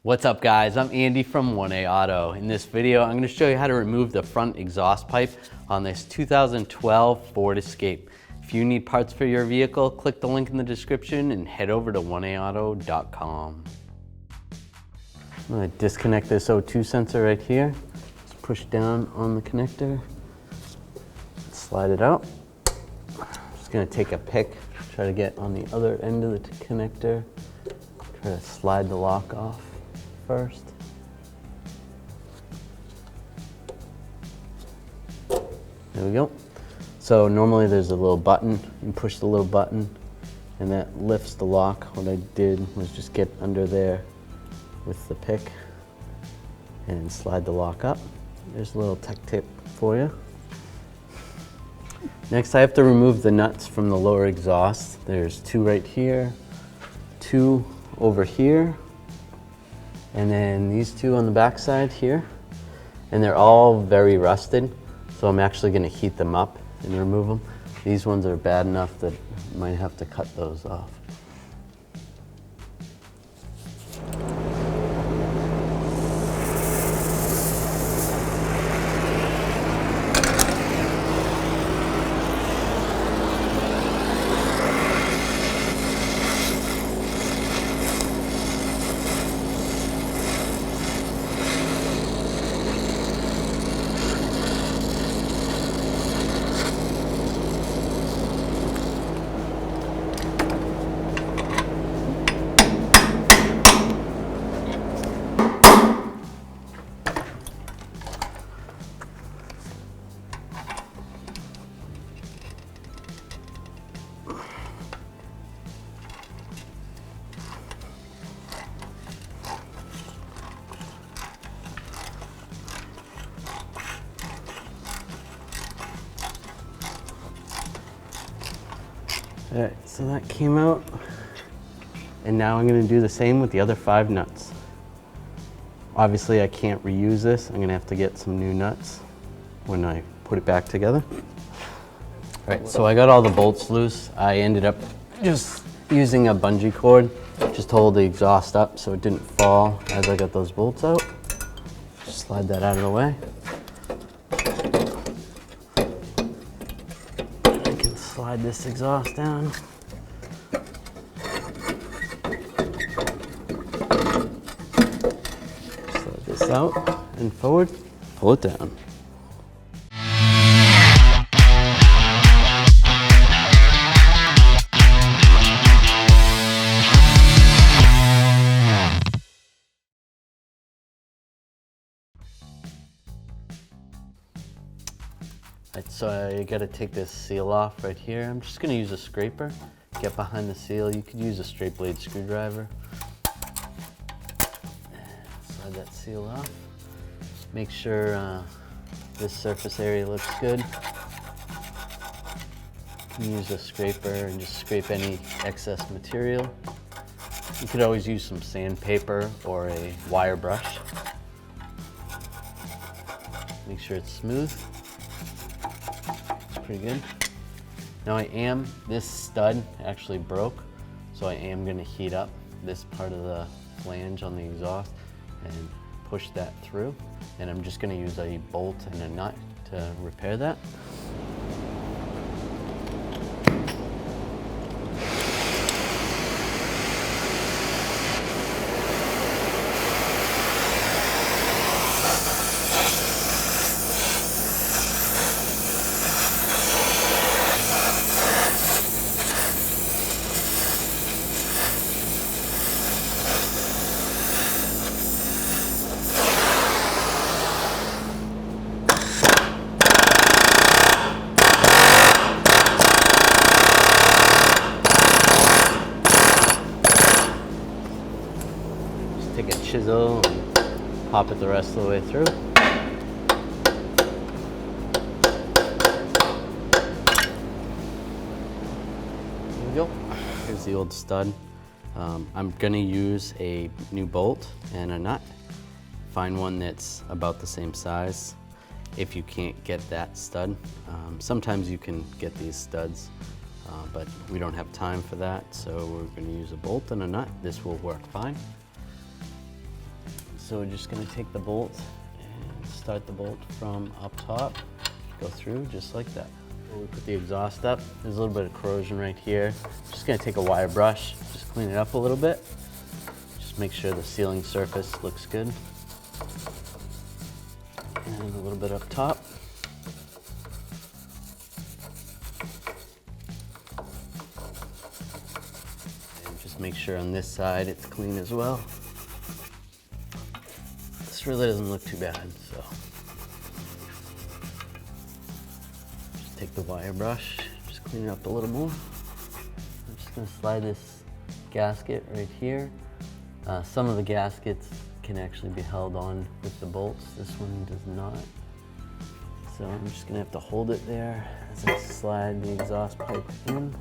What's up guys, I'm Andy from 1A Auto. In this video, I'm going to show you how to remove the front exhaust pipe on this 2012 Ford Escape. If you need parts for your vehicle, click the link in the description and head over to 1aauto.com. I'm going to disconnect this O2 sensor right here. Just push down on the connector, slide it out. I'm just going to take a pick, try to get on the other end of the connector, try to slide the lock off first. There we go. So normally there's a little button. You push the little button and that lifts the lock. What I did was just get under there with the pick and slide the lock up. There's a little tech tip for you. Next I have to remove the nuts from the lower exhaust. There's two right here, two over here, and then these two on the back side here, and they're all very rusted, so I'm actually going to heat them up and remove them. These ones are bad enough that I might have to cut those off. All right, so that came out, and now I'm going to do the same with the other 5 nuts. Obviously I can't reuse this. I'm going to have to get some new nuts when I put it back together. All right, so I got all the bolts loose. I ended up just using a bungee cord just to hold the exhaust up so it didn't fall as I got those bolts out. Just slide that out of the way. Slide this exhaust down. Slide this out and forward, pull it down. So you got to take this seal off right here. I'm just going to use a scraper, get behind the seal. You could use a straight blade screwdriver. Slide that seal off. Make sure this surface area looks good. You can use a scraper and just scrape any excess material. You could always use some sandpaper or a wire brush. Make sure it's smooth. Pretty good. Now this stud actually broke, so I am going to heat up this part of the flange on the exhaust and push that through, and I'm just going to use a bolt and a nut to repair that. Take a chisel and pop it the rest of the way through. There we go. Here's the old stud. I'm gonna use a new bolt and a nut. Find one that's about the same size. If you can't get that stud, sometimes you can get these studs, but we don't have time for that, so we're going to use a bolt and a nut. This will work fine. So we're just going to take the bolt and start the bolt from up top, go through just like that. When we put the exhaust up, there's a little bit of corrosion right here. Just going to take a wire brush, just clean it up a little bit. Just make sure the sealing surface looks good. And a little bit up top. And just make sure on this side it's clean as well. This really doesn't look too bad, so. Just take the wire brush, just clean it up a little more. I'm just gonna slide this gasket right here. Some of the gaskets can actually be held on with the bolts. This one does not. So I'm just gonna have to hold it there as I slide the exhaust pipe in.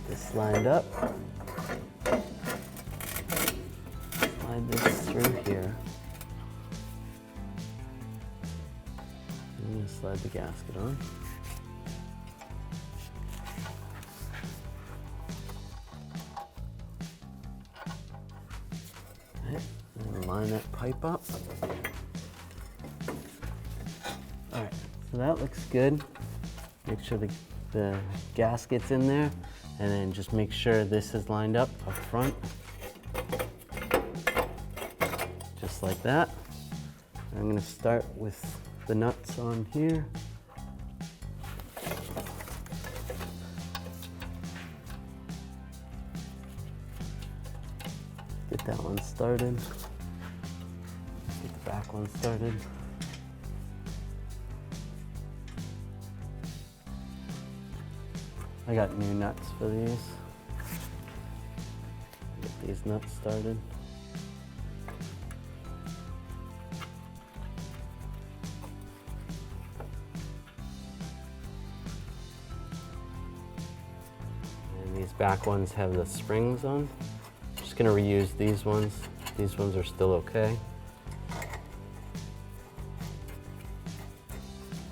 This lined up. Slide this through here. I'm gonna slide the gasket on. And line that pipe up. All right, so that looks good. Make sure the gasket's in there, and then just make sure this is lined up front. Just like that. I'm gonna start with the nuts on here. Get that one started. Get the back one started. I got new nuts for these. Get these nuts started. And these back ones have the springs on. Just gonna reuse these ones. These ones are still okay.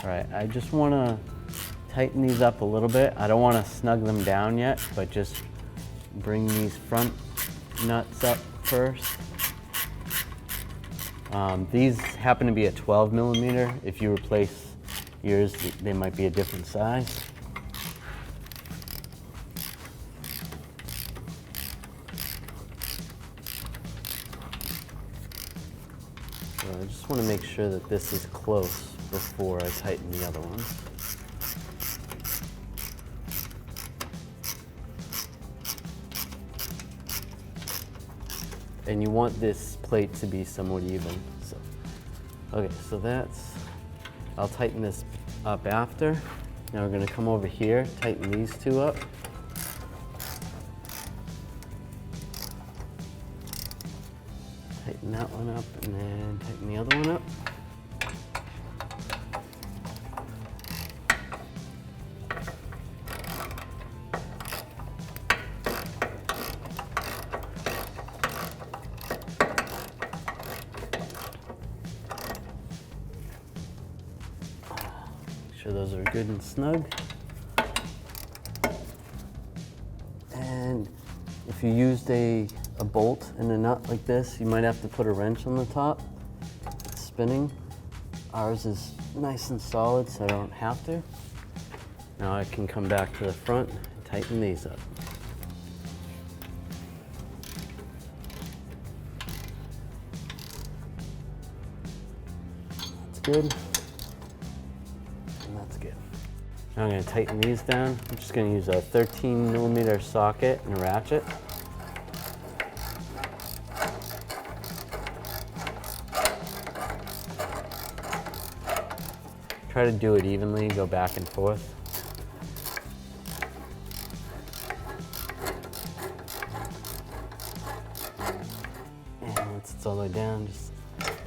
All right, I just wanna tighten these up a little bit. I don't wanna snug them down yet, but just bring these front nuts up first. These happen to be a 12 millimeter. If you replace yours, they might be a different size. So I just want to make sure that this is close before I tighten the other ones. And you want this plate to be somewhat even. So, okay, so I'll tighten this up after. Now we're gonna come over here, tighten these two up. Tighten that one up, and then tighten the other one up. Make sure those are good and snug. And if you used a bolt and a nut like this, you might have to put a wrench on the top. It's spinning. Ours is nice and solid, so I don't have to. Now I can come back to the front and tighten these up. That's good. And that's good. Now I'm going to tighten these down. I'm just going to use a 13 millimeter socket and a ratchet. Try to do it evenly, go back and forth. And once it's all the way down, just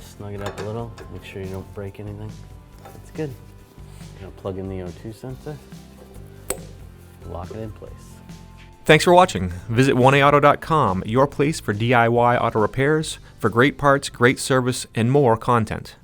snug it up a little. Make sure you don't break anything. That's good. Gonna plug in the O2 sensor, lock it in place. Thanks for watching. Visit 1AAuto.com, your place for DIY auto repairs, for great parts, great service, and more content.